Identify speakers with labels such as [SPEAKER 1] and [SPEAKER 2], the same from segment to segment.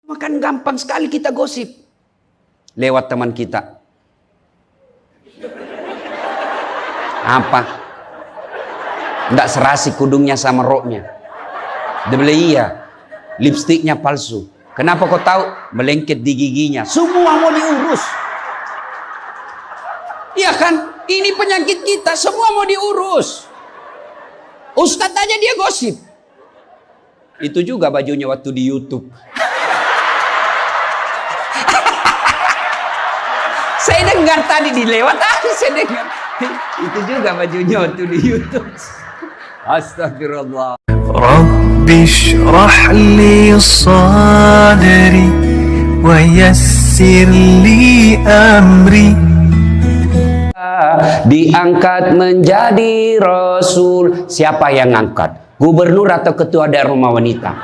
[SPEAKER 1] Makan gampang sekali kita gosip. Lewat teman kita. Apa? Nggak serasi kudungnya sama roknya. Dia bilang iya. Lipstiknya palsu. Kenapa kau tahu? Melengket di giginya. Semua mau diurus. Iya kan? Ini penyakit kita. Semua mau diurus. Ustadz aja dia gosip. Itu juga bajunya waktu di YouTube. Saya dengar tadi dilewat tadi saya dengar. Itu juga bajunya waktu di YouTube. Astagfirullah.
[SPEAKER 2] Rabbi shrah li sadri wa yassir li amri.
[SPEAKER 1] Diangkat menjadi Rasul. Siapa yang angkat? Gubernur atau ketua daerah rumah wanita?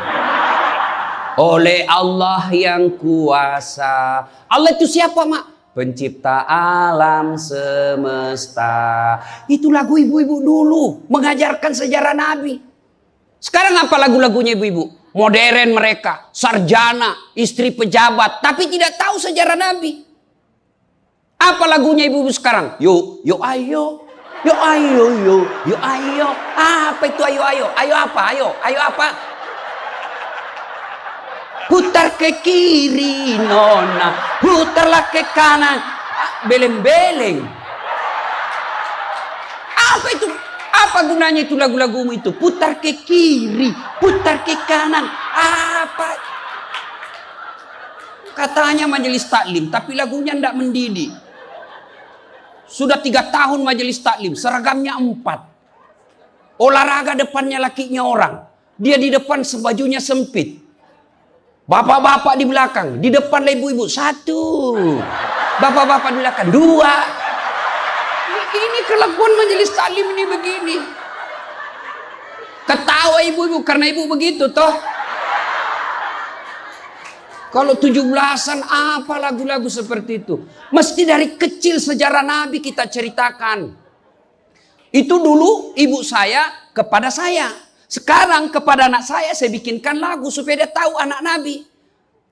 [SPEAKER 1] Oleh Allah yang kuasa. Allah itu siapa, Mak? Pencipta alam semesta. Itu lagu ibu-ibu dulu mengajarkan sejarah Nabi. Sekarang apa lagu-lagunya ibu-ibu? Modern mereka, sarjana, istri pejabat, tapi tidak tahu sejarah Nabi. Apa lagunya ibu-ibu sekarang? Yuk, yuk ayo. Yuk ayo, yuk, yuk ayo. Apa itu ayo ayo? Ayo apa? Ayo, ayo apa? Putar ke kiri nona, putarlah ke kanan, beleng-beleng. Apa itu? Apa gunanya itu lagu-lagumu itu? Putar ke kiri, putar ke kanan. Apa? Katanya majelis taklim, tapi lagunya tidak mendidik. Sudah 3 tahun majelis taklim, seragamnya 4. Olahraga depannya lakinya orang. Dia di depan sebajunya sempit. Bapak-bapak di belakang, di depan ibu-ibu 1. Bapak-bapak di belakang 2. Ini kelakuan majelis taklim ini begini. Ketawa ibu-ibu karena ibu begitu toh. Kalau 17-an apa lagu-lagu seperti itu? Mesti dari kecil sejarah Nabi kita ceritakan. Itu dulu ibu saya kepada saya. Sekarang kepada anak saya bikinkan lagu supaya dia tahu anak Nabi.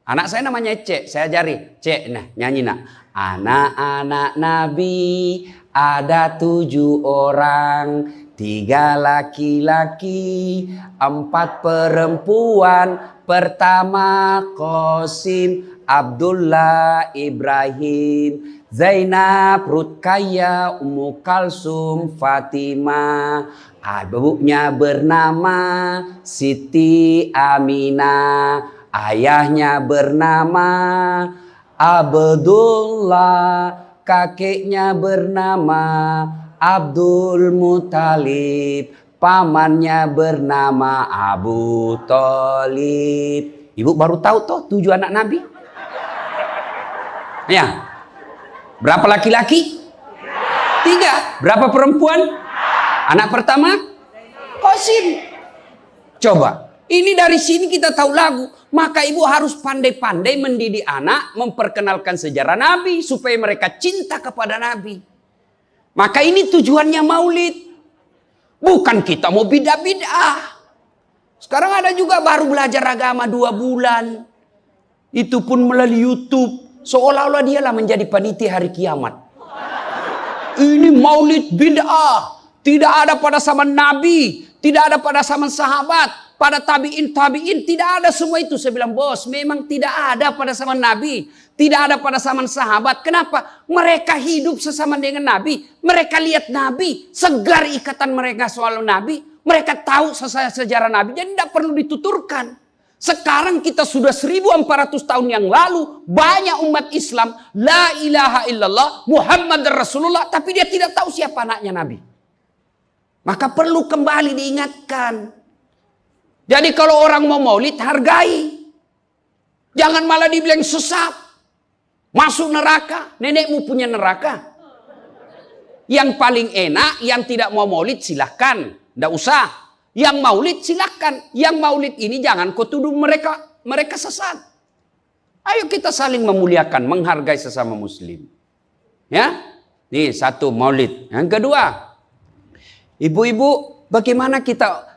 [SPEAKER 1] Anak saya namanya Cek, saya ajari. Cek, nah nyanyi nak. Anak-anak Nabi ada 7 orang. 3 laki-laki, 4 perempuan. Pertama Qasim, Abdullah, Ibrahim, Zainab, Rutkaya, Ummu Kalsum, Fatimah. Ibunya bernama Siti Aminah. Ayahnya bernama Abdullah. Kakeknya bernama Abdul Muthalib. Pamannya bernama Abu Thalib. Ibu baru tahu toh 7 anak Nabi? Ya. Berapa laki-laki? 3. Berapa perempuan? Anak pertama? Qasim. Coba. Ini dari sini kita tahu lagu. Maka ibu harus pandai-pandai mendidik anak. Memperkenalkan sejarah Nabi. Supaya mereka cinta kepada Nabi. Maka ini tujuannya maulid. Bukan kita mau bidah-bidah. Sekarang ada juga baru belajar agama 2 bulan. Itu pun melalui YouTube. Seolah-olah dialah menjadi panitia hari kiamat. Ini maulid bid'ah. Tidak ada pada zaman Nabi. Tidak ada pada zaman sahabat. Pada tabi'in, tidak ada semua itu. Saya bilang, bos, memang tidak ada pada zaman Nabi. Tidak ada pada zaman sahabat. Kenapa? Mereka hidup sesama dengan Nabi. Mereka lihat Nabi. Segar ikatan mereka soal Nabi. Mereka tahu sejarah Nabi. Jadi tidak perlu dituturkan. Sekarang kita sudah 1400 tahun yang lalu. Banyak umat Islam. La ilaha illallah. Muhammad Rasulullah. Tapi dia tidak tahu siapa anaknya Nabi. Maka perlu kembali diingatkan. Jadi kalau orang mau maulid, hargai. Jangan malah dibilang sesat. Masuk neraka. Nenekmu punya neraka. Yang paling enak, yang tidak mau maulid silahkan. Tidak usah. Yang maulid silahkan. Yang maulid ini jangan kau tuduh mereka sesat. Ayo kita saling memuliakan, menghargai sesama muslim. Ya, nih 1 maulid. Yang kedua, ibu-ibu, bagaimana kita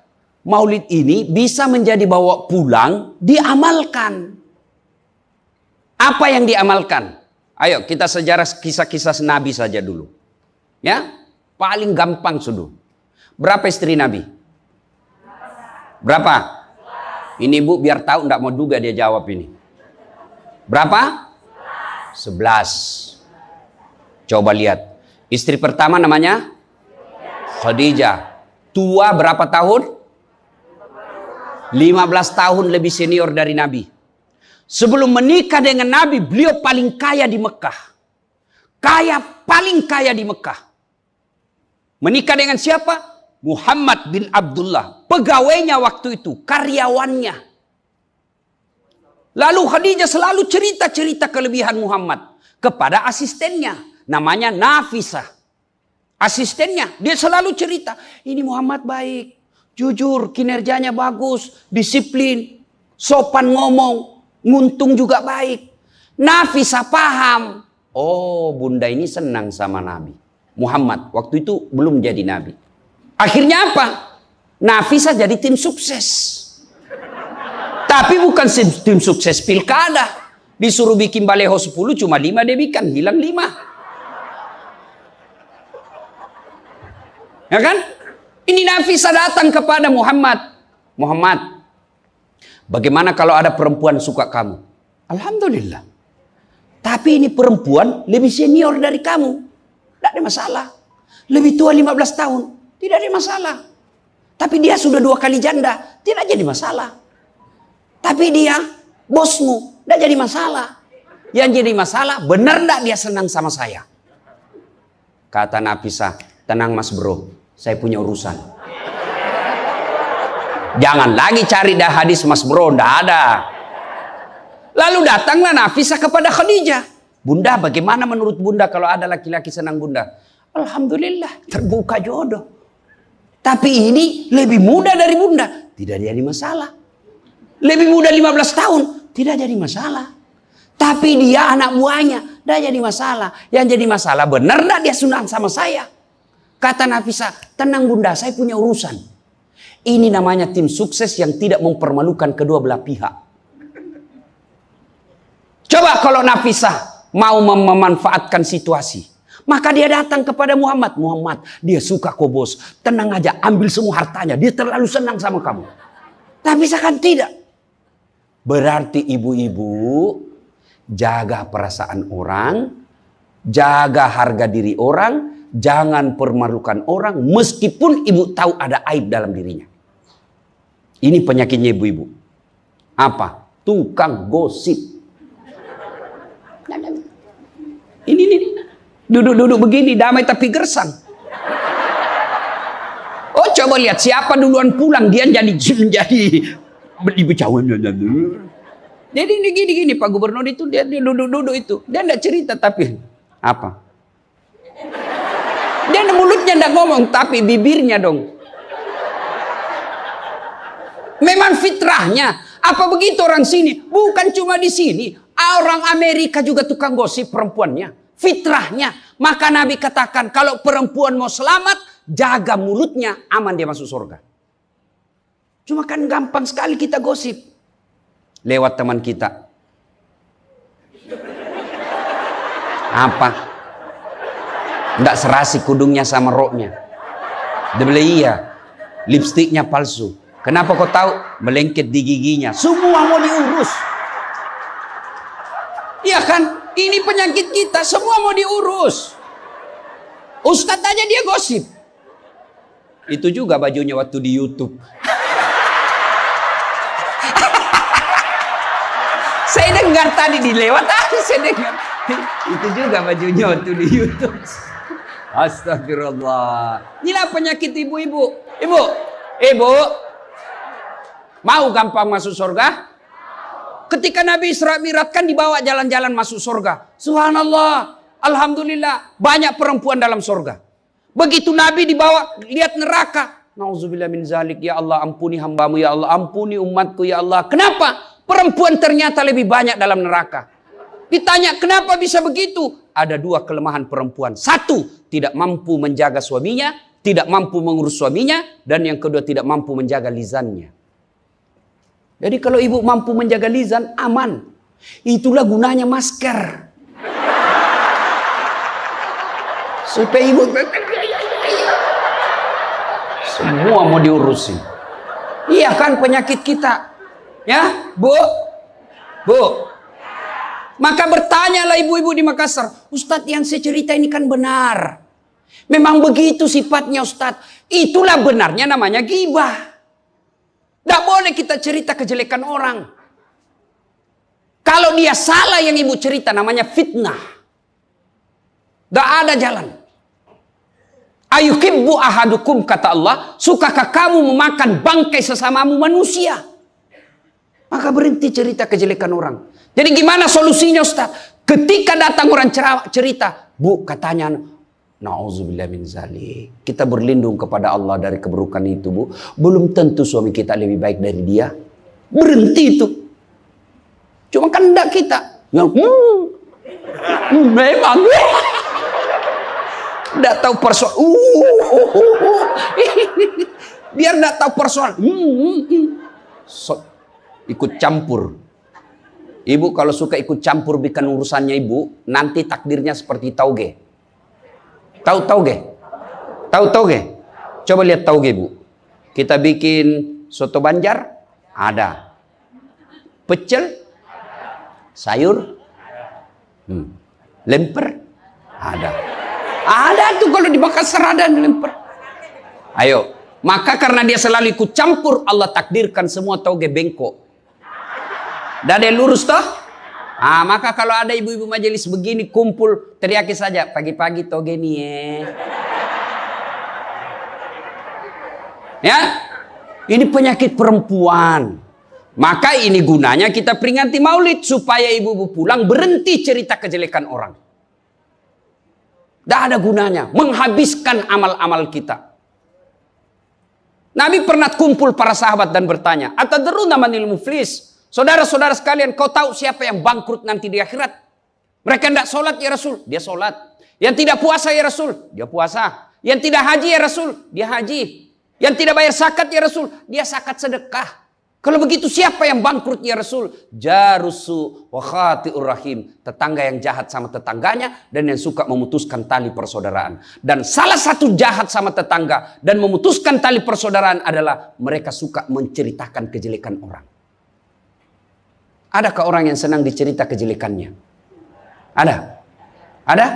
[SPEAKER 1] maulid ini bisa menjadi bawa pulang, diamalkan. Apa yang diamalkan? Ayo kita sejarah kisah-kisah Nabi saja dulu. Ya, paling gampang sudah. Berapa istri Nabi? Berapa? Ini Bu biar tahu, enggak mau juga dia jawab ini. Berapa? 11. Coba lihat. Istri pertama namanya Khadijah. Tua berapa tahun? 15 tahun lebih senior dari Nabi. Sebelum menikah dengan Nabi, beliau paling kaya di Mekah. Paling kaya di Mekah. Menikah dengan siapa? Muhammad bin Abdullah. Pegawainya waktu itu, karyawannya. Lalu Khadijah selalu cerita-cerita kelebihan Muhammad kepada asistennya. Namanya Nafisah. Asistennya, dia selalu cerita. Ini Muhammad baik, jujur, kinerjanya bagus, disiplin, sopan ngomong, nguntung juga baik. Nafisah paham. Oh, bunda ini senang sama Nabi. Muhammad waktu itu belum jadi Nabi. Akhirnya apa? Nafisah jadi tim sukses. Tapi bukan tim sukses pilkada. Disuruh bikin baleho 10, cuma 5 dia bikin, hilang 5. Ya kan? Ini Nafisah datang kepada Muhammad. Muhammad, bagaimana kalau ada perempuan suka kamu? Alhamdulillah. Tapi ini perempuan lebih senior dari kamu. Tidak ada masalah. Lebih tua 15 tahun. Tidak ada masalah. Tapi dia sudah 2 kali janda. Tidak jadi masalah. Tapi dia bosmu. Tidak jadi masalah. Yang jadi masalah, benar tidak dia senang sama saya? Kata Nafisah, tenang mas bro. Saya punya urusan. Jangan lagi cari dah hadis mas bro. Tidak ada. Lalu datanglah Nafisah kepada Khadijah. Bunda, bagaimana menurut bunda kalau ada laki-laki senang bunda? Alhamdulillah, terbuka jodoh. Tapi ini lebih muda dari bunda. Tidak jadi masalah. Lebih muda 15 tahun. Tidak jadi masalah. Tapi dia anak buahnya. Tidak jadi masalah. Yang jadi masalah, benar tidak dia senang sama saya? Kata Nafisah, tenang bunda, saya punya urusan. Ini namanya tim sukses yang tidak mempermalukan kedua belah pihak. Coba kalau Nafisah mau memanfaatkan situasi. Maka dia datang kepada Muhammad. Muhammad, dia suka kok bos. Tenang aja, ambil semua hartanya. Dia terlalu senang sama kamu. Nafisah kan tidak. Berarti ibu-ibu jaga perasaan orang. Jaga harga diri orang. Jangan permalukan orang meskipun ibu tahu ada aib dalam dirinya. Ini penyakitnya ibu-ibu. Apa? Tukang gosip. Ini. Duduk-duduk begini damai tapi gersang. Oh coba lihat siapa duluan pulang dia jadi dibecawan. Jadi ini gini Pak Gubernur itu dia duduk-duduk itu. Dia enggak cerita tapi apa? Dia mulutnya enggak ngomong tapi bibirnya dong. Memang fitrahnya. Apa begitu orang sini? Bukan cuma di sini. Orang Amerika juga tukang gosip perempuannya. Fitrahnya. Maka Nabi katakan kalau perempuan mau selamat, jaga mulutnya, aman dia masuk surga. Cuma kan gampang sekali kita gosip. Lewat teman kita. Apa? Nggak serasi kudungnya sama roknya. Dia bilang iya. Lipstiknya palsu. Kenapa kau tahu? Melengket di giginya. Semua mau diurus. Iya kan? Ini penyakit kita. Semua mau diurus. Ustadz aja dia gosip. Itu juga bajunya waktu di YouTube. Saya dengar tadi dilewat tadi saya dengar. Itu juga bajunya waktu di YouTube. Astagfirullah. Inilah penyakit ibu-ibu. Ibu. Mau gampang masuk surga? Ketika Nabi Isra Mi'raj kan dibawa jalan-jalan masuk surga. Subhanallah. Alhamdulillah. Banyak perempuan dalam surga. Begitu Nabi dibawa lihat neraka. Nauzubillah min zalik. Ya Allah ampuni hambamu. Ya Allah ampuni umatku. Ya Allah. Kenapa? Perempuan ternyata lebih banyak dalam neraka. Ditanya kenapa bisa begitu? Ada 2 kelemahan perempuan. 1, tidak mampu menjaga suaminya. Tidak mampu mengurus suaminya. Dan yang kedua tidak mampu menjaga lisannya. Jadi kalau ibu mampu menjaga lisan, aman. Itulah gunanya masker. Supaya ibu semua mau diurusin. Iya kan penyakit kita. Ya, Bu? Bu. Maka bertanyalah ibu-ibu di Makassar, Ustadz yang saya cerita ini kan benar. Memang begitu sifatnya Ustadz. Itulah benarnya namanya ghibah. Tidak boleh kita cerita kejelekan orang. Kalau dia salah yang ibu cerita namanya fitnah. Tidak ada jalan. Ayuhibbu ahadukum, kata Allah, sukakah kamu memakan bangkai sesamamu manusia? Maka berhenti cerita kejelekan orang. Jadi gimana solusinya Ustaz? Ketika datang orang cerita, Bu katanya, na'udzubillah min zalik. Kita berlindung kepada Allah dari keburukan itu, Bu. Belum tentu suami kita lebih baik dari dia. Berhenti itu. Cuma kan enggak kita. Yang memang. Enggak tahu persoalan. Biar enggak tahu persoalan. Ikut campur. Ibu kalau suka ikut campur bikin urusannya ibu, nanti takdirnya seperti tauge. Tahu tauge? Tahu tauge? Coba lihat tauge, Bu. Kita bikin soto Banjar, ada. Pecel, sayur, lemper, ada. Ada tuh kalau di Makassar ada lemper. Ayo, maka karena dia selalu ikut campur, Allah takdirkan semua tauge bengkok. Dah ada lurus toh? Maka kalau ada ibu-ibu majelis begini kumpul, teriaki saja, pagi-pagi toge nih ya. Ini penyakit perempuan. Maka ini gunanya kita peringati maulid supaya ibu-ibu pulang berhenti cerita kejelekan orang. Tidak ada gunanya, menghabiskan amal-amal kita. Nabi pernah kumpul para sahabat dan bertanya, atadruna manil muflis? Saudara-saudara sekalian, kau tahu siapa yang bangkrut nanti di akhirat? Mereka tidak sholat ya Rasul, dia sholat. Yang tidak puasa ya Rasul, dia puasa. Yang tidak haji ya Rasul, dia haji. Yang tidak bayar zakat ya Rasul, dia zakat sedekah. Kalau begitu siapa yang bangkrut ya Rasul? Jarusu wa khati'ur rahim. Tetangga yang jahat sama tetangganya dan yang suka memutuskan tali persaudaraan. Dan salah satu jahat sama tetangga dan memutuskan tali persaudaraan adalah mereka suka menceritakan kejelekan orang. Adakah orang yang senang dicerita kejelekannya? Ada? Ada?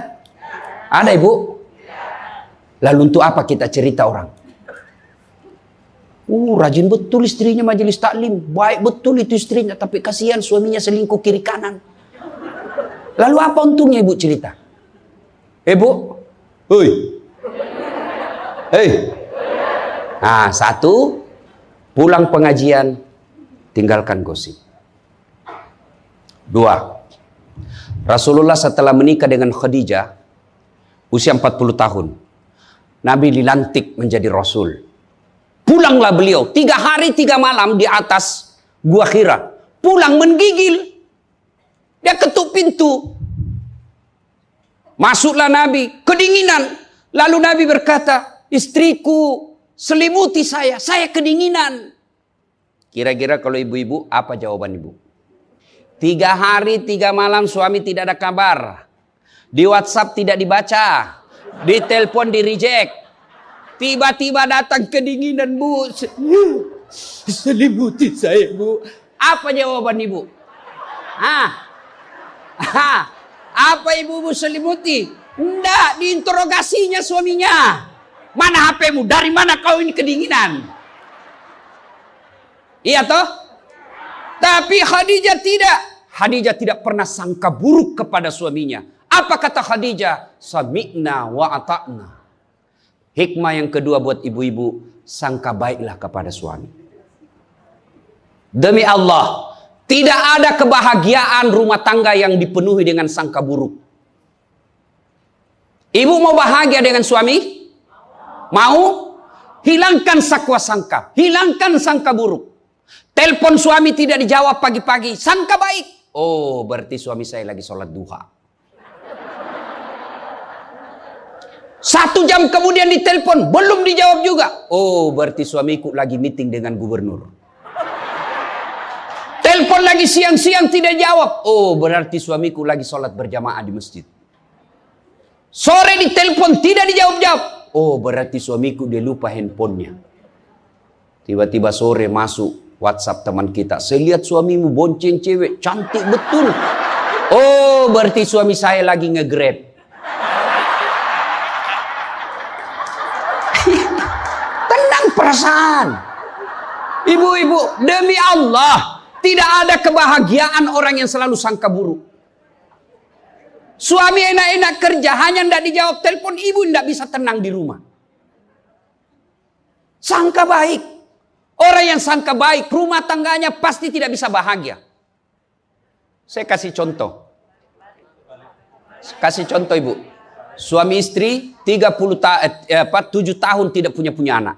[SPEAKER 1] Ada ibu? Lalu untuk apa kita cerita orang? Rajin betul istrinya majelis taklim. Baik betul itu istrinya. Tapi kasihan suaminya selingkuh kiri kanan. Lalu apa untungnya ibu cerita? Bu? Hei. Hei. Nah, satu. Pulang pengajian. Tinggalkan gosip. Dua, Rasulullah setelah menikah dengan Khadijah usia 40 tahun, Nabi dilantik menjadi Rasul. Pulanglah beliau 3 hari 3 malam di atas Gua Hira. Pulang menggigil. Dia ketuk pintu. Masuklah Nabi, kedinginan. Lalu Nabi berkata, istriku selimuti saya kedinginan. Kira-kira kalau ibu-ibu apa jawaban ibu? 3 hari 3 malam suami tidak ada kabar. Di WhatsApp tidak dibaca. Di telepon di reject. Tiba-tiba datang kedinginan, Bu. Selimuti saya, Bu. Apa jawaban ibu? Apa ibu selimuti? Enggak, diinterogasinya suaminya. Mana HP-mu? Dari mana kau ini kedinginan? Iya toh? Tapi Khadijah tidak. Khadijah tidak pernah sangka buruk kepada suaminya. Apa kata Khadijah? Sami'na wa ata'na. Hikmah yang kedua buat ibu-ibu, sangka baiklah kepada suami. Demi Allah, tidak ada kebahagiaan rumah tangga yang dipenuhi dengan sangka buruk. Ibu mau bahagia dengan suami? Mau? Hilangkan sakwa sangka, hilangkan sangka buruk. Telepon suami tidak dijawab pagi-pagi, sangka baik. Oh, berarti suami saya lagi sholat duha. 1 jam kemudian ditelepon, belum dijawab juga. Oh, berarti suamiku lagi meeting dengan gubernur. Telepon lagi siang-siang tidak jawab. Oh, berarti suamiku lagi sholat berjamaah di masjid. Sore ditelepon tidak dijawab-jawab. Oh, berarti suamiku dia lupa handphonenya. Tiba-tiba sore masuk WhatsApp teman kita. Saya lihat suamimu bonceng cewek, cantik betul. Oh, berarti suami saya lagi nge-grab. Tenang perasaan. Ibu-ibu, demi Allah, tidak ada kebahagiaan orang yang selalu sangka buruk. Suami enak-enak kerja, hanya tidak dijawab telepon, ibu tidak bisa tenang di rumah. Sangka baik. Orang yang sangka baik, rumah tangganya pasti tidak bisa bahagia. Saya kasih contoh. Kasih contoh ibu. Suami istri 7 tahun tidak punya anak.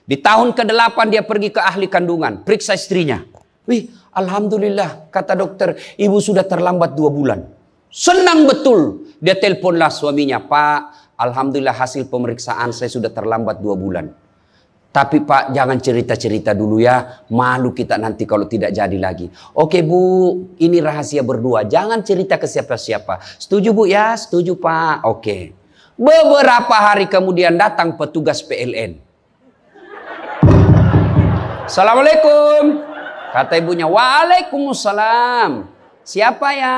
[SPEAKER 1] Di tahun ke-8 dia pergi ke ahli kandungan. Periksa istrinya. Wih, alhamdulillah kata dokter, ibu sudah terlambat 2 bulan. Senang betul. Dia teleponlah suaminya. Pak, alhamdulillah hasil pemeriksaan saya sudah terlambat 2 bulan. Tapi Pak, jangan cerita-cerita dulu ya. Malu kita nanti kalau tidak jadi lagi. Oke Bu, ini rahasia berdua. Jangan cerita ke siapa-siapa. Setuju Bu ya? Setuju Pak. Oke. Beberapa hari kemudian datang petugas PLN. Assalamualaikum. Kata ibunya, waalaikumsalam. Siapa ya?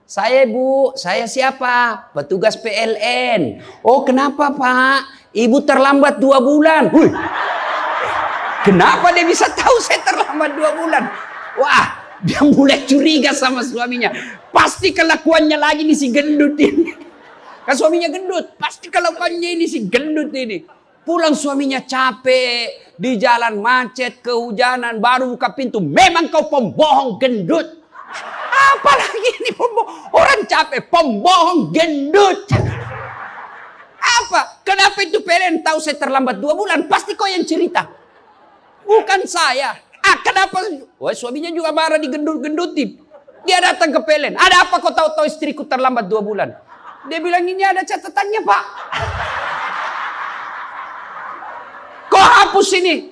[SPEAKER 1] Saya Bu. Saya siapa? Petugas PLN. Oh kenapa Pak? Ibu terlambat 2 bulan. Wih. Kenapa dia bisa tahu saya terlambat 2 bulan? Wah, dia mulai curiga sama suaminya. Pasti kelakuannya lagi nih si gendut ini. Kan suaminya gendut. Pasti kelakuannya ini si gendut ini. Pulang suaminya capek. Di jalan macet, kehujanan, baru buka pintu. Memang kau pembohong gendut. Apalagi ini pembohong. Orang capek, pembohong gendut. Apa? Kenapa itu PLN tahu saya terlambat 2 bulan? Pasti kau yang cerita. Bukan saya. Kenapa? Wah, suaminya juga marah digendut-gendutin. Dia datang ke PLN. Ada apa kau tahu istriku terlambat 2 bulan? Dia bilang ini ada catatannya Pak. Kau hapus ini.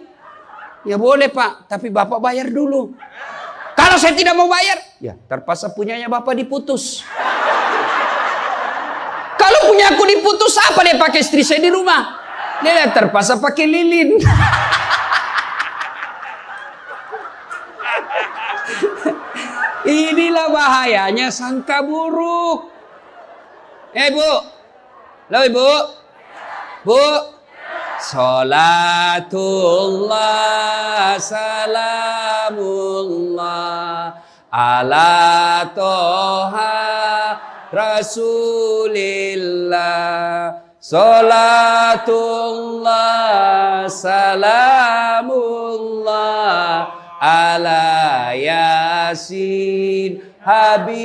[SPEAKER 1] Ya boleh Pak, tapi Bapak bayar dulu. Kalau saya tidak mau bayar, ya terpaksa punyanya Bapak diputus. Kalau punya aku diputus, apa dia pakai istri saya di rumah? Dia terpaksa pakai lilin. Inilah bahayanya sangka buruk. Bu. Halo Ibu. Bu. Salatullah salamullah ala toha Rasulillah. Salatullah salamullah ala Yasin Habibillah.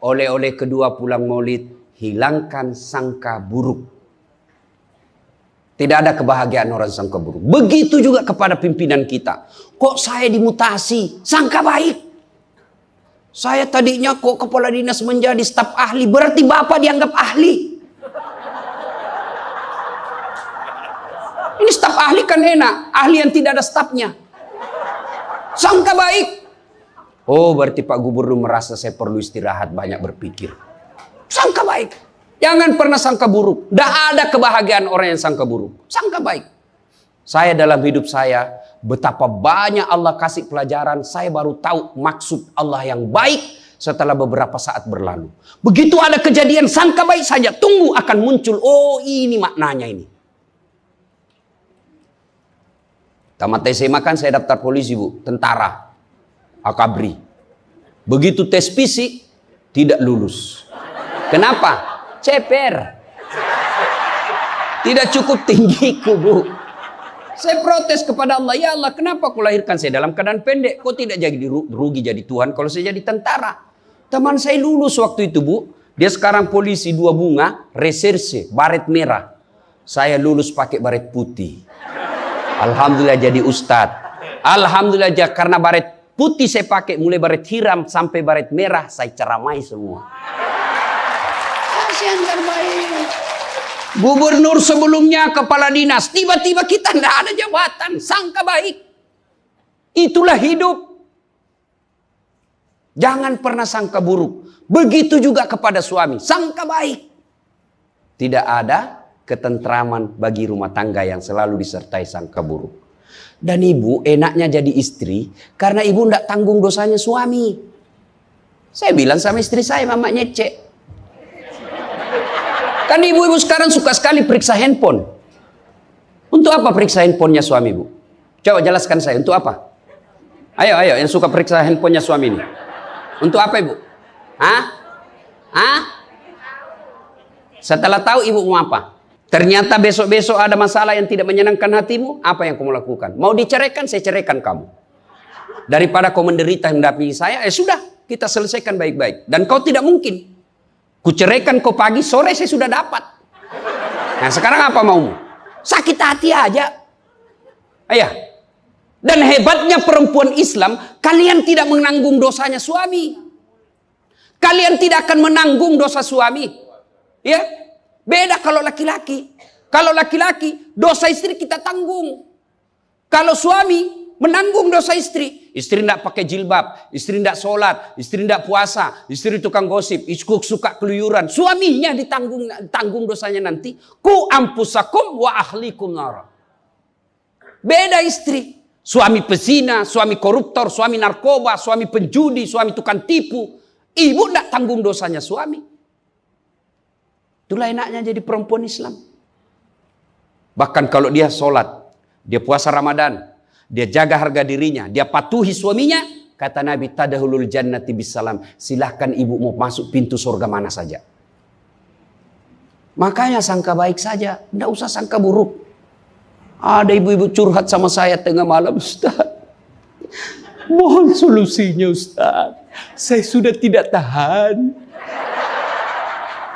[SPEAKER 1] Oleh-oleh kedua pulang maulid, hilangkan sangka buruk. Tidak ada kebahagiaan orang sangka buruk. Begitu juga kepada pimpinan kita. Kok saya dimutasi? Sangka baik. Saya tadinya kok kepala dinas menjadi staf ahli. Berarti Bapak dianggap ahli. Ini staf ahli kan enak. Ahli yang tidak ada stafnya. Sangka baik. Oh berarti Pak Gubernur merasa saya perlu istirahat, banyak berpikir. Sangka baik. Jangan pernah sangka buruk. Tidak ada kebahagiaan orang yang sangka buruk. Sangka baik. Saya dalam hidup saya, betapa banyak Allah kasih pelajaran. Saya baru tahu maksud Allah yang baik setelah beberapa saat berlalu. Begitu ada kejadian sangka baik saja, tunggu akan muncul. Oh ini maknanya ini. Tamat SMA kan saya daftar polisi Bu. Tentara. Akabri. Begitu tes fisik, tidak lulus. Kenapa? Ceper. Tidak cukup tinggiku Bu. Saya protes kepada Allah. Ya Allah, kenapa kau lahirkan saya dalam keadaan pendek? Kau tidak jadi rugi jadi Tuhan kalau saya jadi tentara. Teman saya lulus waktu itu Bu. Dia sekarang polisi 2 bunga, reserse, baret merah. Saya lulus pakai baret putih. Alhamdulillah jadi ustadz. Alhamdulillah karena baret putih saya pakai, mulai baret hiram sampai baret merah, saya ceramai semua. Yang terbaik. Gubernur sebelumnya kepala dinas, tiba-tiba kita tidak ada jabatan, sangka baik. Itulah hidup. Jangan pernah sangka buruk. Begitu juga kepada suami. Sangka baik. Tidak ada ketentraman bagi rumah tangga yang selalu disertai sangka buruk. Dan ibu enaknya jadi istri karena ibu tidak tanggung dosanya suami. Saya bilang sama istri saya, mama nyece. Kan ibu-ibu sekarang suka sekali periksa handphone. Untuk apa periksa handphonenya suami ibu? Coba jelaskan saya, untuk apa? Ayo yang suka periksa handphonenya suami ini. Untuk apa ibu? Setelah tahu ibu mau apa? Ternyata besok-besok ada masalah yang tidak menyenangkan hatimu, apa yang kamu lakukan? Mau diceraikan, saya ceraikan kamu. Daripada kau menderita mendampingi saya, sudah, kita selesaikan baik-baik. Dan kau tidak mungkin. Ku ceraikan kau pagi, sore saya sudah dapat. Nah sekarang apa maumu? Sakit hati aja. Ayah. Dan hebatnya perempuan Islam, kalian tidak menanggung dosanya suami. Kalian tidak akan menanggung dosa suami. Ya, beda kalau laki-laki. Kalau laki-laki, dosa istri kita tanggung. Kalau suami menanggung dosa istri. Istri tidak pakai jilbab, istri tidak sholat, istri tidak puasa, istri tukang gosip, istri suka keluyuran. Suaminya ditanggung dosanya nanti. Ku ampusakum wa ahlikum nara. Beda istri. Suami pezina, suami koruptor, suami narkoba, suami penjudi, suami tukang tipu. Ibu tidak tanggung dosanya suami. Itulah enaknya jadi perempuan Islam. Bahkan kalau dia sholat, dia puasa Ramadan, dia jaga harga dirinya, dia patuhi suaminya, kata Nabi, tadahulul jannati bisalam. Silahkan ibu mau masuk pintu surga mana saja. Makanya sangka baik saja, tidak usah sangka buruk. Ada ibu-ibu curhat sama saya tengah malam, Ustaz. Mohon solusinya Ustaz. Saya sudah tidak tahan.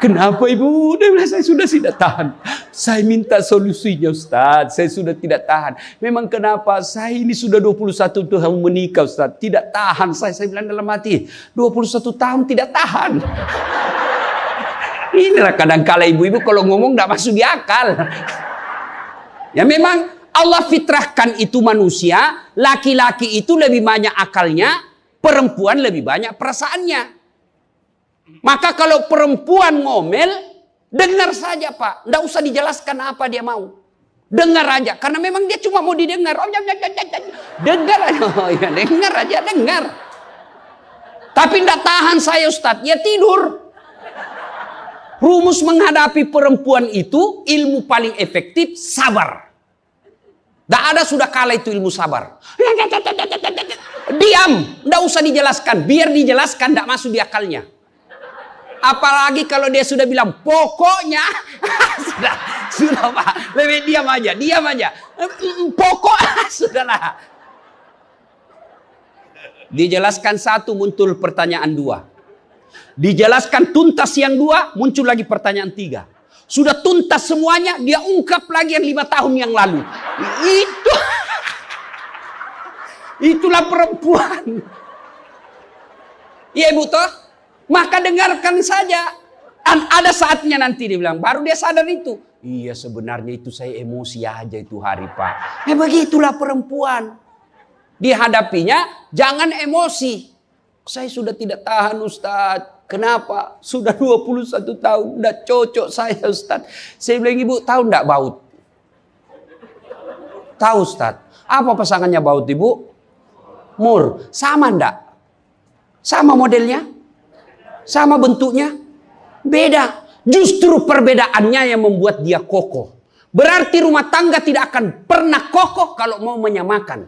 [SPEAKER 1] Kenapa ibu? Dia bilang saya sudah tidak tahan. Saya minta solusinya Ustaz. Saya sudah tidak tahan. Memang kenapa? Saya ini sudah 21 tahun menikah Ustaz. Tidak tahan. Saya bilang dalam hati. 21 tahun tidak tahan. Inilah kadang-kala ibu-ibu kalau ngomong tidak masuk di akal. Ya memang Allah fitrahkan itu manusia, laki-laki itu lebih banyak akalnya, perempuan lebih banyak perasaannya. Maka kalau perempuan ngomel, dengar saja Pak, tidak usah dijelaskan apa dia mau. Dengar aja, karena memang dia cuma mau didengar. Dengar aja, dengar aja, dengar. Tapi tidak tahan saya Ustadz, ya tidur. Rumus menghadapi perempuan itu, ilmu paling efektif, sabar. Tidak ada sudah kalah itu ilmu sabar. Diam, tidak usah dijelaskan. Biar dijelaskan, tidak masuk di akalnya. Apalagi kalau dia sudah bilang, pokoknya. sudah Pak, lebih diam aja. Pokok, sudahlah. Dijelaskan satu, muncul pertanyaan dua. Dijelaskan tuntas yang dua, muncul lagi pertanyaan tiga. Sudah tuntas semuanya, dia ungkap lagi yang 5 tahun yang lalu. Itulah perempuan. Iya ibu toh? Maka dengarkan saja. Ada saatnya nanti dia bilang, baru dia sadar itu. Iya sebenarnya itu saya emosi aja itu hari Pak. Begitulah perempuan. Dihadapinya jangan emosi. Saya sudah tidak tahan Ustadz. Kenapa? Sudah 21 tahun. Udah cocok saya Ustadz. Saya bilang ibu tahu enggak baut? Tahu Ustadz. Apa pasangannya baut ibu? Mur. Sama enggak? Sama modelnya? Sama bentuknya? Beda. Justru perbedaannya yang membuat dia kokoh. Berarti rumah tangga tidak akan pernah kokoh kalau mau menyamakan.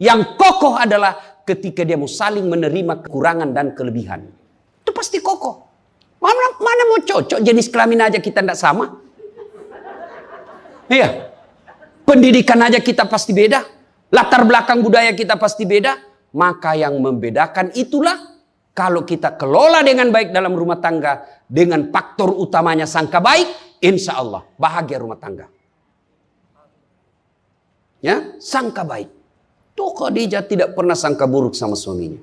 [SPEAKER 1] Yang kokoh adalah ketika dia mau saling menerima kekurangan dan kelebihan. Itu pasti kokoh. Mana mau cocok jenis kelamin aja kita tidak sama. Iya. Pendidikan aja kita pasti beda. Latar belakang budaya kita pasti beda. Maka yang membedakan itulah kalau kita kelola dengan baik dalam rumah tangga. Dengan faktor utamanya sangka baik. Insya Allah bahagia rumah tangga. Ya, sangka baik. Tuh Khadijah tidak pernah sangka buruk sama suaminya.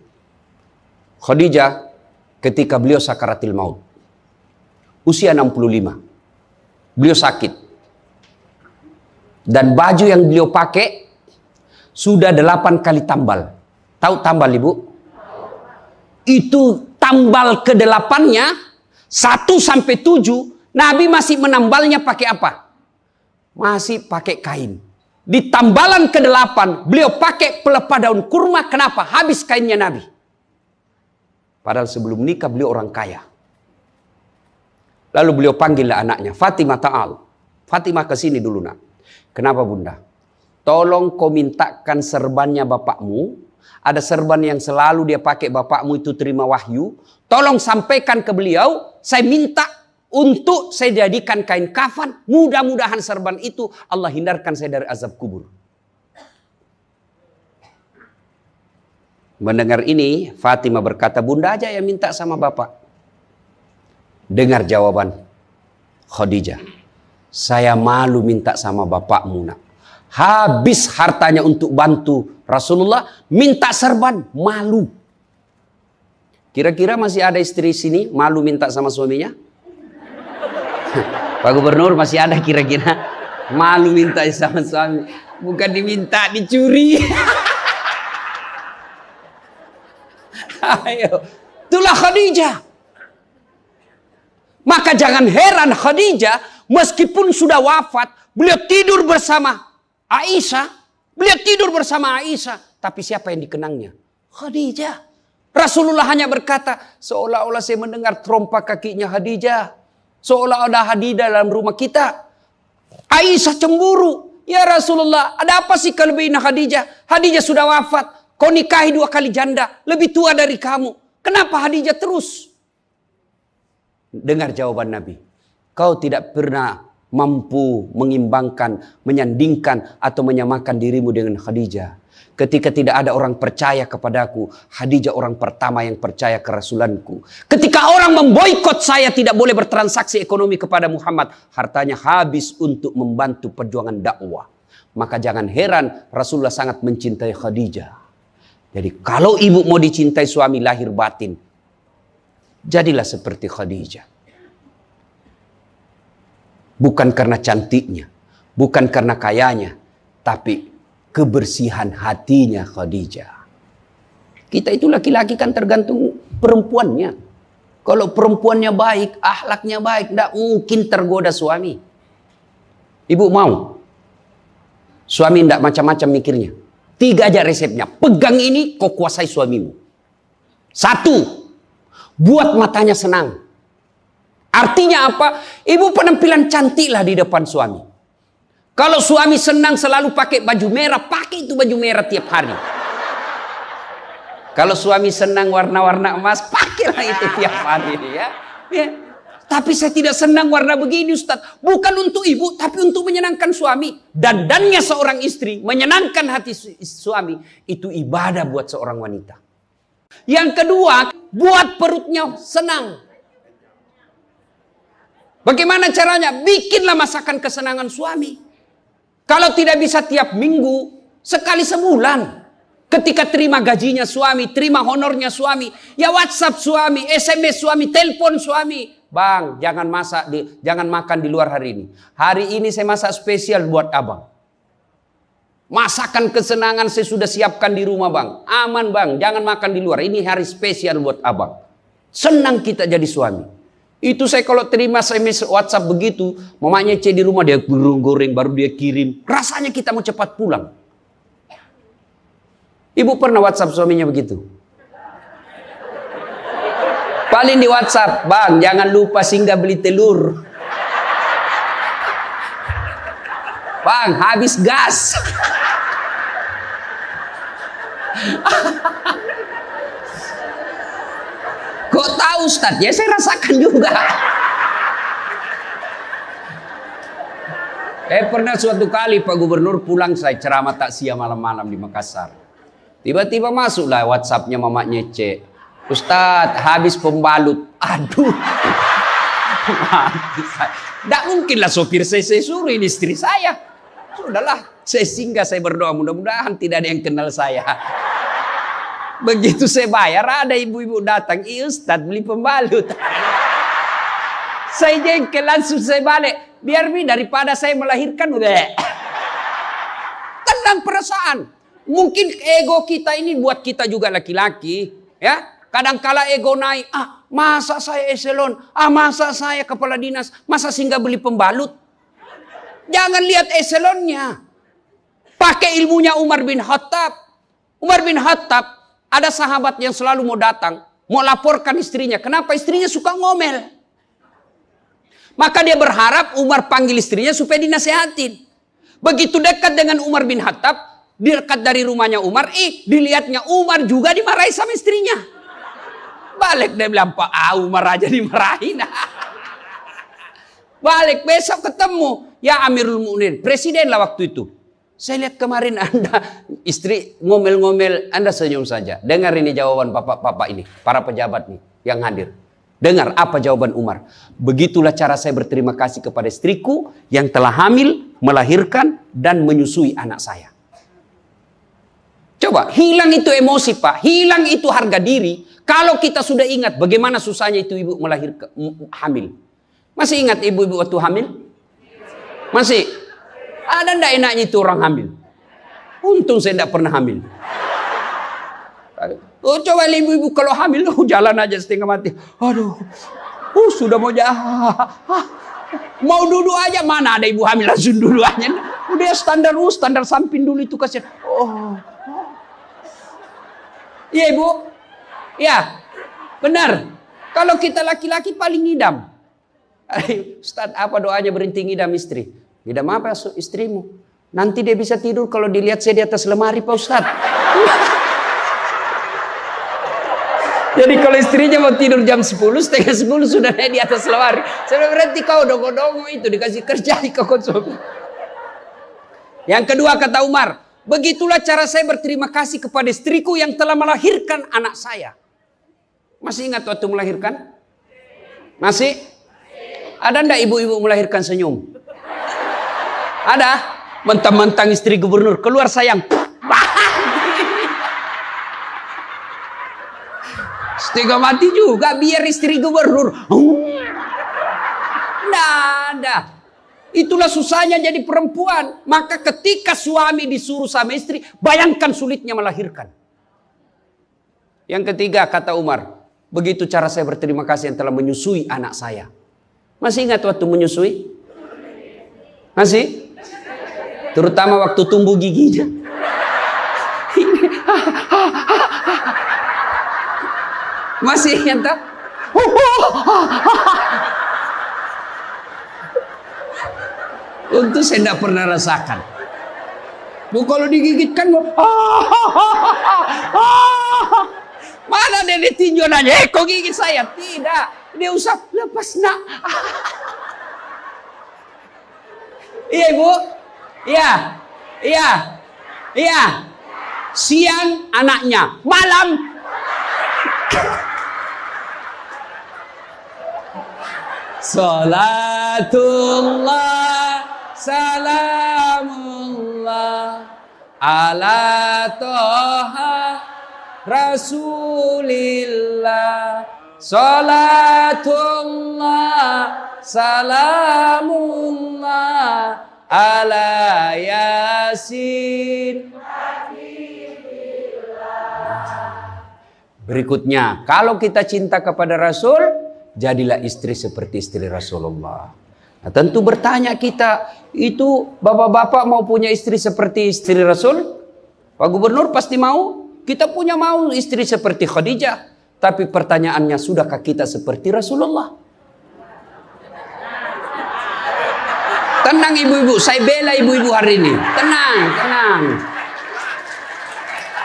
[SPEAKER 1] Khadijah ketika beliau sakaratil maut. Usia 65. Beliau sakit. Dan baju yang beliau pakai sudah 8 kali tambal. Tahu tambal Ibu? Itu tambal ke-8-nya 1 sampai 7, Nabi masih menambalnya pakai apa? Masih pakai kain. Di tambalan ke-8 beliau pakai pelepah daun kurma. Kenapa? Habis kainnya Nabi. Padahal sebelum nikah beliau orang kaya. Lalu beliau panggillah anaknya, Fatimah ta'al. Fatimah kesini dulu nak. Kenapa bunda? Tolong kau mintakan serbannya bapakmu. Ada serban yang selalu dia pakai, bapakmu itu terima wahyu. Tolong sampaikan ke beliau, saya minta untuk saya jadikan kain kafan. Mudah-mudahan serban itu Allah hindarkan saya dari azab kubur. Mendengar ini, Fatimah berkata, bunda aja yang minta sama bapak. Dengar jawaban Khadijah. Saya malu minta sama bapakmu nak. Habis hartanya untuk bantu Rasulullah, minta serban, malu. Kira-kira masih ada istri sini malu minta sama suaminya? Pak Gubernur masih ada kira-kira malu minta sama suami? Bukan diminta, dicuri. Ayo, itulah Khadijah. Maka jangan heran Khadijah meskipun sudah wafat, beliau tidur bersama Aisyah. Beliau tidur bersama Aisyah. Tapi siapa yang dikenangnya? Khadijah. Rasulullah hanya berkata, seolah-olah saya mendengar trompa kakinya Khadijah. Seolah ada Khadijah dalam rumah kita. Aisyah cemburu. Ya Rasulullah, ada apa sih kelebihan Khadijah? Khadijah sudah wafat. Kau nikahi 2 kali janda. Lebih tua dari kamu. Kenapa Khadijah terus? Dengar jawaban Nabi. Kau tidak pernah mampu mengimbangkan, menyandingkan, atau menyamakan dirimu dengan Khadijah. Ketika tidak ada orang percaya kepadaku, Khadijah orang pertama yang percaya ke Rasulanku. Ketika orang memboikot saya tidak boleh bertransaksi ekonomi kepada Muhammad, hartanya habis untuk membantu perjuangan dakwah. Maka jangan heran Rasulullah sangat mencintai Khadijah. Jadi kalau ibu mau dicintai suami lahir batin, jadilah seperti Khadijah. Bukan karena cantiknya, bukan karena kayanya, tapi kebersihan hatinya Khadijah. Kita itu laki-laki kan tergantung perempuannya. Kalau perempuannya baik, akhlaknya baik, tidak mungkin tergoda suami. Ibu mau? Suami tidak macam-macam mikirnya. 3 aja resepnya. Pegang ini, kau kuasai suamimu. 1, buat matanya senang. Artinya apa? Ibu penampilan cantiklah di depan suami. Kalau suami senang selalu pakai baju merah, pakai itu baju merah tiap hari. Kalau suami senang warna-warna emas, pakailah itu tiap hari ya. Tapi saya tidak senang warna begini Ustaz. Bukan untuk ibu, tapi untuk menyenangkan suami. Dandannya seorang istri, menyenangkan hati suami, itu ibadah buat seorang wanita. Yang kedua, buat perutnya senang. Bagaimana caranya? Bikinlah masakan kesenangan suami. Kalau tidak bisa tiap minggu, sekali sebulan. Ketika terima gajinya suami, terima honornya suami, ya WhatsApp suami, SMS suami, telepon suami. Bang, jangan makan di luar hari ini. Hari ini saya masak spesial buat abang. Masakan kesenangan saya sudah siapkan di rumah bang. Aman bang, jangan makan di luar. Ini hari spesial buat abang. Senang kita jadi suami. Itu saya kalau terima SMS WhatsApp begitu, mamanya di rumah dia goreng baru dia kirim. Rasanya kita mau cepat pulang. Ibu pernah WhatsApp suaminya begitu? Paling di WhatsApp, bang jangan lupa singgah beli telur. Bang habis gas. Kok tahu Ustaz? Ya saya rasakan juga. Pernah suatu kali Pak Gubernur pulang, saya ceramah takziah malam-malam di Makassar. Tiba-tiba masuklah WhatsAppnya mamanya C. Ustaz habis pembalut. Aduh. Tidak mungkinlah sopir saya suruh, ini istri saya. Sudahlah, saya singgah, saya berdoa mudah-mudahan tidak ada yang kenal saya. Begitu saya bayar, ada ibu-ibu datang, iya Ustaz beli pembalut. Saya jengkel, langsung saya balik. Biar daripada saya melahirkan, udah. Tenang perasaan. Mungkin ego kita ini buat kita juga laki-laki, ya. Kadangkala ego naik, masa saya eselon, masa saya kepala dinas, masa singgah beli pembalut. Jangan lihat eselonnya. Pakai ilmunya Umar bin Khattab. Umar bin Khattab, ada sahabat yang selalu mau datang, mau laporkan istrinya. Kenapa? Istrinya suka ngomel. Maka dia berharap Umar panggil istrinya supaya dinasehatin. Begitu dekat dengan Umar bin Khattab, dekat dari rumahnya Umar, dilihatnya Umar juga dimarahi sama istrinya. Balik dia bilang, Pak, Umar aja dimarahin. Balik, besok ketemu. Ya Amirul Mukminin, presiden lah waktu itu. Saya lihat kemarin Anda, istri ngomel-ngomel, Anda senyum saja. Dengar ini jawaban bapak-bapak ini, para pejabat nih yang hadir. Dengar apa jawaban Umar. Begitulah cara saya berterima kasih kepada istriku yang telah hamil, melahirkan, dan menyusui anak saya. Coba, hilang itu emosi Pak, hilang itu harga diri. Kalau kita sudah ingat bagaimana susahnya itu ibu melahirkan, hamil. Masih ingat ibu-ibu waktu hamil? Masih? Ada ndak enaknya itu orang hamil? Untung saya tidak pernah hamil. Oh, coba ibu-ibu kalau hamil, jalan aja setengah mati. Aduh, sudah mau mau duduk aja, mana ada ibu hamil langsung duduk aja. Udah standar samping dulu itu kasihan. Iya ibu, ya benar. Kalau kita laki-laki paling ngidam. Ustaz, apa doanya berhenti ngidam istri? Ngidam apa istrimu? Nanti dia bisa tidur kalau dilihat saya di atas lemari Pak Ustaz. Jadi kalau istrinya mau tidur jam 10, setengah 10 sudah di atas lemari. Saya berarti kau dongo-dongo itu dikasih kerja di konsumsi. Yang kedua kata Umar, begitulah cara saya berterima kasih kepada istriku yang telah melahirkan anak saya. Masih ingat waktu melahirkan? Masih? Ada ndak ibu-ibu melahirkan senyum? Ada? Mentang-mentang istri gubernur keluar sayang. Setengah mati juga biar istri gubernur. Nggak ada. Itulah susahnya jadi perempuan. Maka ketika suami disuruh sama istri, bayangkan sulitnya melahirkan. Yang ketiga kata Umar, begitu cara saya berterima kasih yang telah menyusui anak saya. Masih ingat waktu menyusui? Masih? Terutama waktu tumbuh giginya. Masih ingat tak? Untuk saya tidak pernah rasakan. Kalau digigit kan mana dia ditinjau nanya, kok gigit saya? Tidak, dia usap, lepas nak. Iya ibu, iya. Siang anaknya, malam. Salatullah, salamullah, ala toha Rasulillah. Salatullah, salamullah, ala Yasin. Berikutnya, kalau kita cinta kepada Rasul, jadilah istri seperti istri Rasulullah. Nah, tentu bertanya kita, itu bapak-bapak mau punya istri seperti istri Rasul? Pak Gubernur pasti mau. Kita punya mau istri seperti Khadijah. Tapi pertanyaannya, sudahkah kita seperti Rasulullah? Tenang ibu-ibu, saya bela ibu-ibu hari ini. Tenang.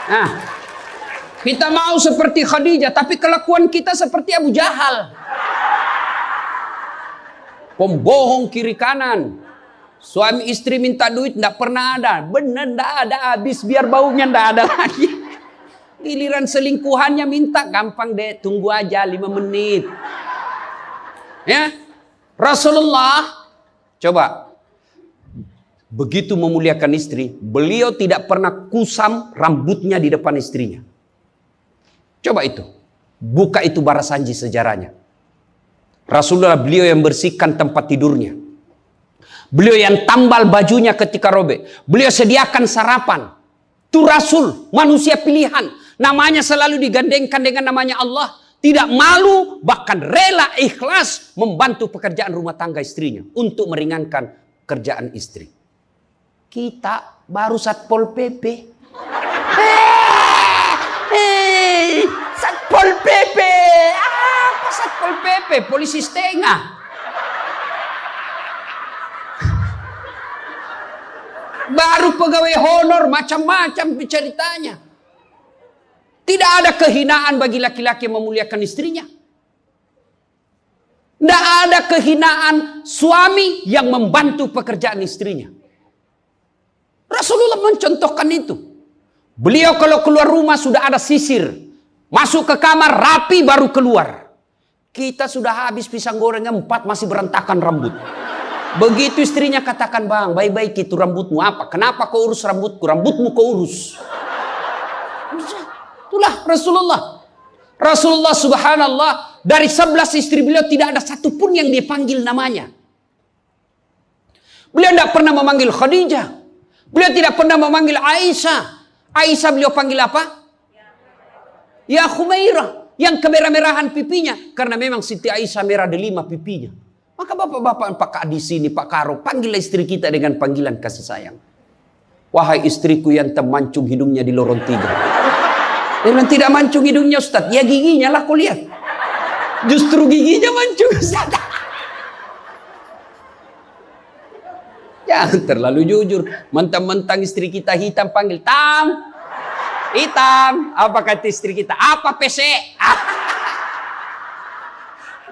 [SPEAKER 1] Nah, kita mau seperti Khadijah, tapi kelakuan kita seperti Abu Jahal. Pembohong kiri kanan. Suami istri minta duit tidak pernah ada. Benar tidak ada, habis biar baunya tidak ada lagi. Giliran selingkuhannya minta, gampang deh, tunggu aja 5 menit. Ya, Rasulullah coba begitu memuliakan istri, beliau tidak pernah kusam rambutnya di depan istrinya. Coba itu, buka itu Barasanji sejarahnya. Rasulullah beliau yang bersihkan tempat tidurnya. Beliau yang tambal bajunya ketika robek. Beliau sediakan sarapan. Itu Rasul, manusia pilihan. Namanya selalu digandengkan dengan namanya Allah. Tidak malu, bahkan rela ikhlas membantu pekerjaan rumah tangga istrinya. Untuk meringankan kerjaan istri. Kita baru Satpol PP. Satpol PP. Apa Satpol PP? Polisi setengah. Baru pegawai honor, macam-macam ceritanya. Tidak ada kehinaan bagi laki-laki yang memuliakan istrinya. Tidak ada kehinaan suami yang membantu pekerjaan istrinya. Rasulullah mencontohkan itu. Beliau kalau keluar rumah sudah ada sisir. Masuk ke kamar rapi baru keluar. Kita sudah habis pisang gorengnya 4 masih berantakan rambut. Begitu istrinya katakan, bang, baik-baik itu rambutmu apa? Kenapa kau urus rambutku? Rambutmu kau urus. Itulah Rasulullah. Rasulullah subhanallah, dari 11 istri beliau tidak ada satupun yang dia panggil namanya. Beliau tidak pernah memanggil Khadijah. Beliau tidak pernah memanggil Aisyah. Aisyah beliau panggil apa? Ya Khumairah. Yang kemerah-merahan pipinya. Karena memang Siti Aisyah merah delima pipinya. Maka bapak-bapak Pak di sini, Pak Karo, panggillah istri kita dengan panggilan kasih sayang. Wahai istriku yang termancung hidungnya di lorong 3. Dia bilang tidak mancung hidungnya Ustaz. Ya giginya lah kau lihat. Justru giginya mancung Ustaz. Jangan terlalu jujur. Mentang-mentang istri kita hitam panggil Tam. Hitam. Apa kata istri kita? Apa PC?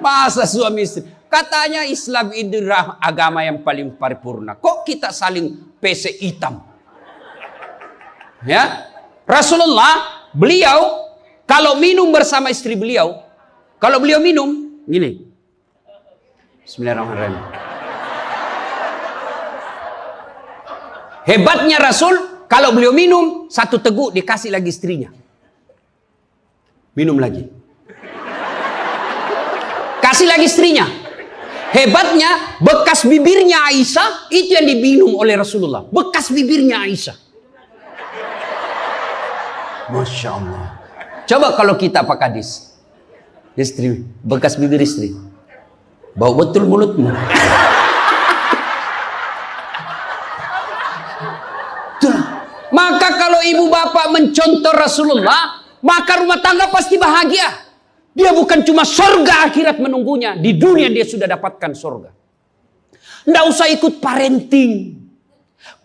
[SPEAKER 1] Masa suami istri? Katanya Islam itu agama yang paling paripurna. Kok kita saling PC hitam? Ya, Rasulullah beliau kalau minum bersama istri beliau, kalau beliau minum gini. Bismillahirrahmanirrahim. Hebatnya Rasul, kalau beliau minum satu teguk dikasih lagi istrinya. Minum lagi. Kasih lagi istrinya. Hebatnya bekas bibirnya Aisyah itu yang diminum oleh Rasulullah. Bekas bibirnya Aisyah. Masya Allah. Coba kalau kita Pak Kadis, istri, bekas bibir istri, bau betul mulutmu. Maka kalau ibu bapak mencontoh Rasulullah, maka rumah tangga pasti bahagia. Dia bukan cuma surga akhirat menunggunya. Di dunia dia sudah dapatkan surga. Nggak usah ikut parenting.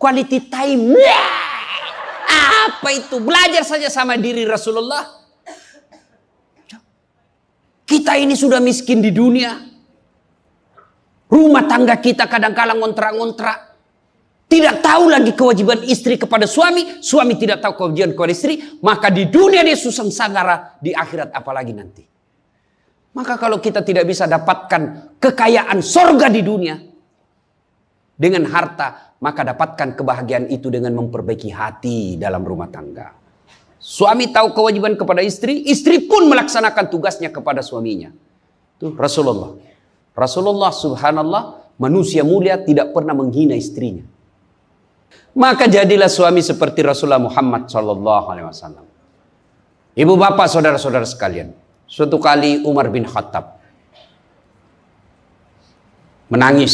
[SPEAKER 1] Quality time. Apa itu? Belajar saja sama diri Rasulullah. Kita ini sudah miskin di dunia. Rumah tangga kita kadang-kala ngontrak-ngontrak. Tidak tahu lagi kewajiban istri kepada suami. Suami tidak tahu kewajiban kepada istri. Maka di dunia dia susah sanggara. Di akhirat apalagi nanti. Maka kalau kita tidak bisa dapatkan kekayaan sorga di dunia dengan harta, maka dapatkan kebahagiaan itu dengan memperbaiki hati dalam rumah tangga. Suami tahu kewajiban kepada istri, istri pun melaksanakan tugasnya kepada suaminya. Itu Rasulullah. Rasulullah subhanallah, manusia mulia tidak pernah menghina istrinya. Maka jadilah suami seperti Rasulullah Muhammad SAW. Ibu bapak saudara-saudara sekalian. Suatu kali Umar bin Khattab menangis.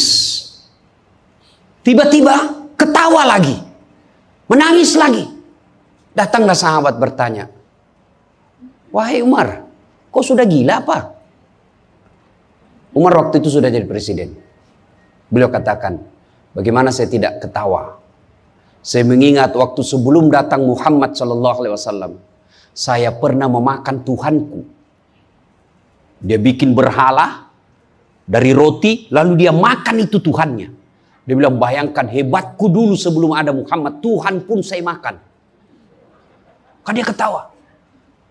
[SPEAKER 1] Tiba-tiba ketawa lagi. Menangis lagi. Datanglah sahabat bertanya. Wahai Umar, kau sudah gila apa? Umar waktu itu sudah jadi presiden. Beliau katakan, bagaimana saya tidak ketawa? Saya mengingat waktu sebelum datang Muhammad SAW. Saya pernah memakan Tuhanku. Dia bikin berhala dari roti, lalu dia makan itu Tuhannya. Dia bilang, bayangkan hebatku dulu sebelum ada Muhammad, Tuhan pun saya makan. Kan dia ketawa.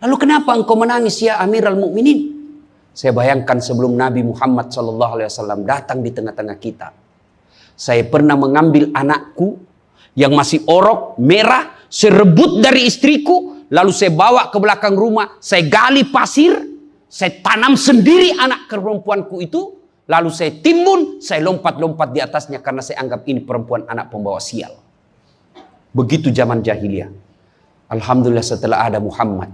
[SPEAKER 1] Lalu kenapa engkau menangis ya Amirul Mukminin? Saya bayangkan sebelum Nabi Muhammad SAW datang di tengah-tengah kita. Saya pernah mengambil anakku yang masih orok, merah, saya rebut dari istriku, lalu saya bawa ke belakang rumah, saya gali pasir, saya tanam sendiri anak perempuanku itu. Lalu saya timbun, saya lompat-lompat di atasnya. Karena saya anggap ini perempuan anak pembawa sial. Begitu zaman jahiliyah. Alhamdulillah setelah ada Muhammad,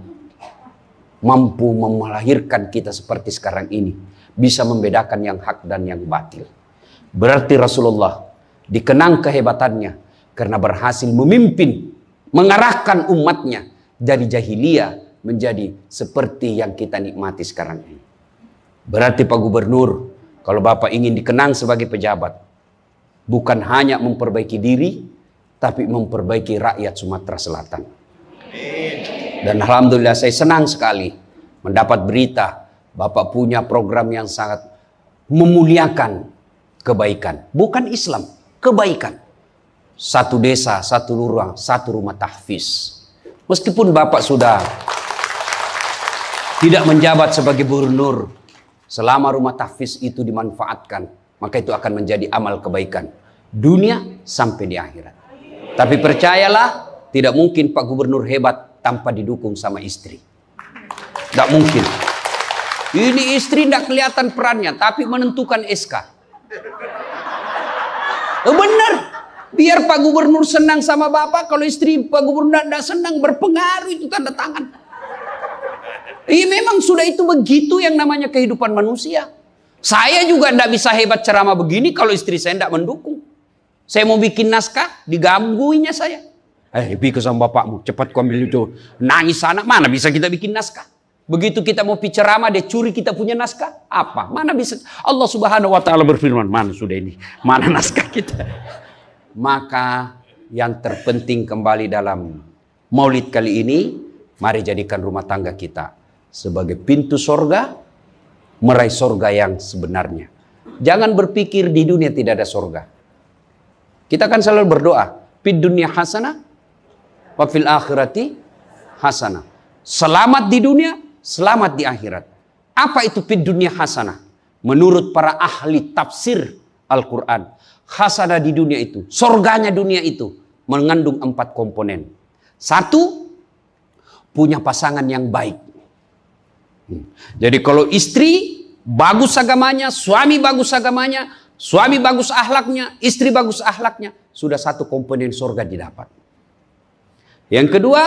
[SPEAKER 1] mampu melahirkan kita seperti sekarang ini. Bisa membedakan yang hak dan yang batil. Berarti Rasulullah dikenang kehebatannya karena berhasil memimpin, mengarahkan umatnya dari jahiliyah menjadi seperti yang kita nikmati sekarang ini. Berarti Pak Gubernur, kalau Bapak ingin dikenang sebagai pejabat, bukan hanya memperbaiki diri, tapi memperbaiki rakyat Sumatera Selatan. Dan Alhamdulillah saya senang sekali mendapat berita Bapak punya program yang sangat memuliakan kebaikan. Bukan Islam, kebaikan. Satu desa, satu lurah, satu rumah tahfiz. Meskipun Bapak sudah tidak menjabat sebagai gubernur, selama rumah tahfiz itu dimanfaatkan, maka itu akan menjadi amal kebaikan dunia sampai di akhirat. Tapi percayalah, tidak mungkin Pak Gubernur hebat tanpa didukung sama istri. Tidak mungkin. Ini istri tidak kelihatan perannya, tapi menentukan SK. Benar. Biar Pak Gubernur senang sama Bapak, kalau istri Pak Gubernur tidak senang, berpengaruh itu tanda tangan. Memang sudah itu begitu yang namanya kehidupan manusia. Saya juga tidak bisa hebat ceramah begini kalau istri saya tidak mendukung. Saya mau bikin naskah, digangguinya saya. Bikin sama bapakmu, cepat kau ambil itu. Nangis sana, mana bisa kita bikin naskah? Begitu kita mau ceramah, dia curi kita punya naskah. Apa? Mana bisa? Allah Subhanahu wa Ta'ala berfirman, mana sudah ini? Mana naskah kita? Maka yang terpenting kembali dalam maulid kali ini, mari jadikan rumah tangga kita sebagai pintu sorga, meraih sorga yang sebenarnya. Jangan berpikir di dunia tidak ada sorga. Kita kan selalu berdoa, fid dunya hasanah, wa fil akhirati hasanah. Selamat di dunia, selamat di akhirat. Apa itu fid dunya hasanah? Menurut para ahli tafsir Al-Quran, hasanah di dunia itu, sorganya dunia itu, mengandung 4 komponen. 1, punya pasangan yang baik. Jadi kalau istri bagus agamanya, suami bagus agamanya, suami bagus akhlaknya, istri bagus akhlaknya, sudah 1 komponen sorga didapat. Yang kedua,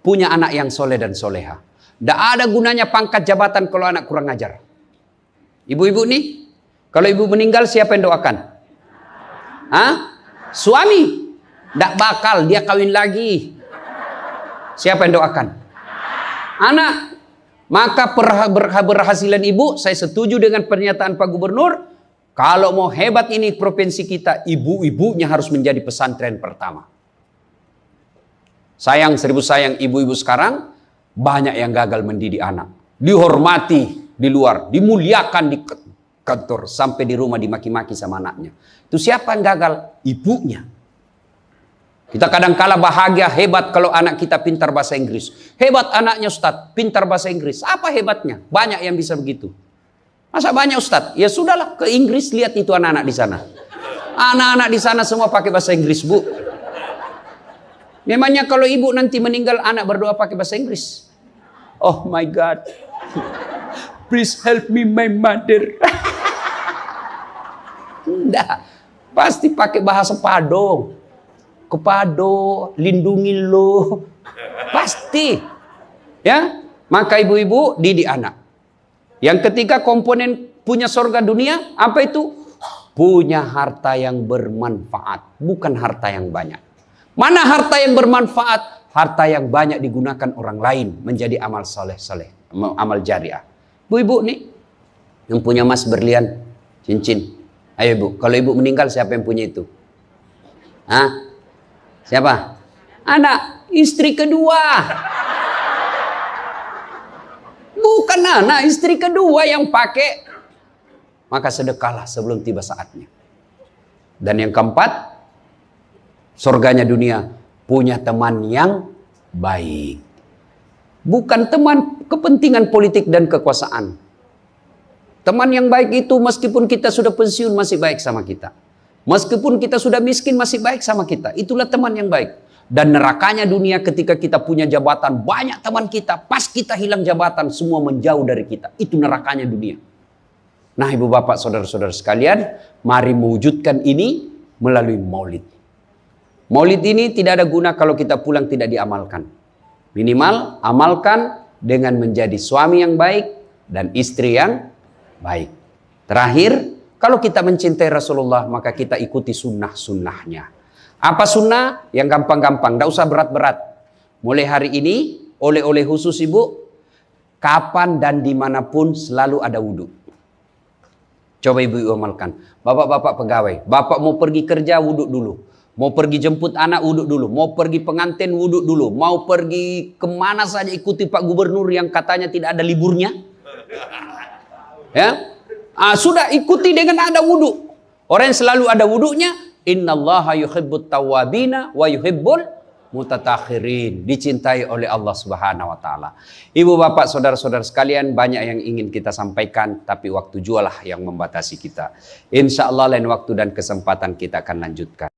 [SPEAKER 1] punya anak yang soleh dan soleha. Tidak ada gunanya pangkat jabatan kalau anak kurang ajar. Ibu-ibu nih, kalau ibu meninggal siapa yang doakan? Suami. Tidak bakal, dia kawin lagi. Siapa yang doakan? Anak. Maka berhasilan ibu, saya setuju dengan pernyataan Pak Gubernur. Kalau mau hebat ini provinsi kita, ibu-ibunya harus menjadi pesantren pertama. Sayang, seribu sayang, ibu-ibu sekarang banyak yang gagal mendidik anak. Dihormati di luar, dimuliakan di kantor, sampai di rumah dimaki-maki sama anaknya. Itu siapa yang gagal? Ibunya. Kita kadang kala bahagia, hebat kalau anak kita pintar bahasa Inggris. Hebat anaknya Ustadz, pintar bahasa Inggris. Apa hebatnya? Banyak yang bisa begitu. Masa banyak Ustadz? Ya sudahlah, ke Inggris lihat itu anak-anak di sana. Anak-anak di sana semua pakai bahasa Inggris, Bu. Memangnya kalau ibu nanti meninggal, anak berdoa pakai bahasa Inggris? Oh my God. Please help me my mother. Enggak. Pasti pakai bahasa Padang. Kepado, lindungi lo. Pasti. Ya, maka ibu-ibu didik anak. Yang ketiga komponen punya sorga dunia, apa itu? Punya harta yang bermanfaat, bukan harta yang banyak. Mana harta yang bermanfaat? Harta yang banyak digunakan orang lain menjadi amal soleh-soleh, amal jariah. Bu-ibu nih, yang punya emas berlian, cincin. Ayo ibu, kalau ibu meninggal siapa yang punya itu? Siapa? Anak, istri kedua. Bukan anak, istri kedua yang pakai. Maka sedekahlah sebelum tiba saatnya. Dan yang keempat, surganya dunia, punya teman yang baik. Bukan teman kepentingan politik dan kekuasaan. Teman yang baik itu meskipun kita sudah pensiun masih baik sama kita. Meskipun kita sudah miskin masih baik sama kita. Itulah teman yang baik. Dan nerakanya dunia ketika kita punya jabatan, banyak teman kita, pas kita hilang jabatan, semua menjauh dari kita. Itu nerakanya dunia. Nah ibu bapak saudara-saudara sekalian, mari mewujudkan ini melalui maulid. Maulid ini tidak ada guna kalau kita pulang tidak diamalkan. Minimal amalkan dengan menjadi suami yang baik dan istri yang baik. Terakhir, kalau kita mencintai Rasulullah, maka kita ikuti sunnah-sunnahnya. Apa sunnah? Yang gampang-gampang, tidak usah berat-berat. Mulai hari ini, oleh-oleh khusus ibu, kapan dan dimanapun selalu ada wudhu. Coba ibu amalkan. Bapak-bapak pegawai, bapak mau pergi kerja, wudhu dulu. Mau pergi jemput anak, wudhu dulu. Mau pergi pengantin, wudhu dulu. Mau pergi kemana saja, ikuti Pak Gubernur yang katanya tidak ada liburnya. Ya, sudah ikuti dengan ada wudhu. Orang yang selalu ada wudhunya, innallaha yuhibbut tawwabina wa yuhibbul mutatakhirin. Dicintai oleh Allah Subhanahu wa taala. Ibu bapak saudara-saudara sekalian, banyak yang ingin kita sampaikan, tapi waktu jualah yang membatasi kita. Insya Allah lain waktu dan kesempatan kita akan lanjutkan.